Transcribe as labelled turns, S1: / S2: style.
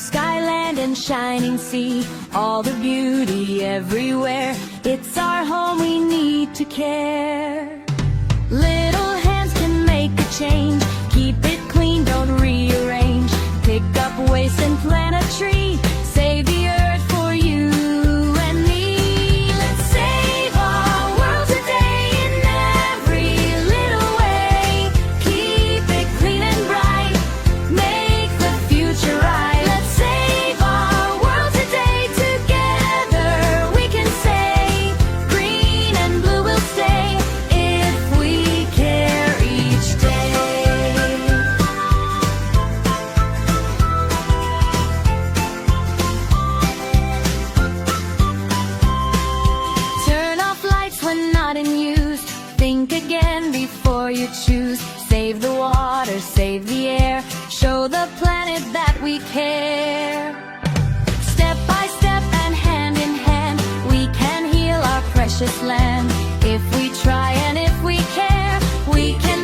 S1: sky, land, and shining sea, all the beauty everywhere. It's our home, we need to care. Little hands can make a change. Keep it clean, don't rearrange. Pick up waste and plant a tree. Save the earth for you and me. Let's save our world today in every little way. Keep it clean and bright. Make the future right. Let's save our world today. Together we can say green and blue will stay if we care each day. Turn off lights when not in use. Think again before you choose. Save the water, save the air. Show the planet that we care. Step by step and hand in hand, we can heal our precious land. If we try and if we care, we can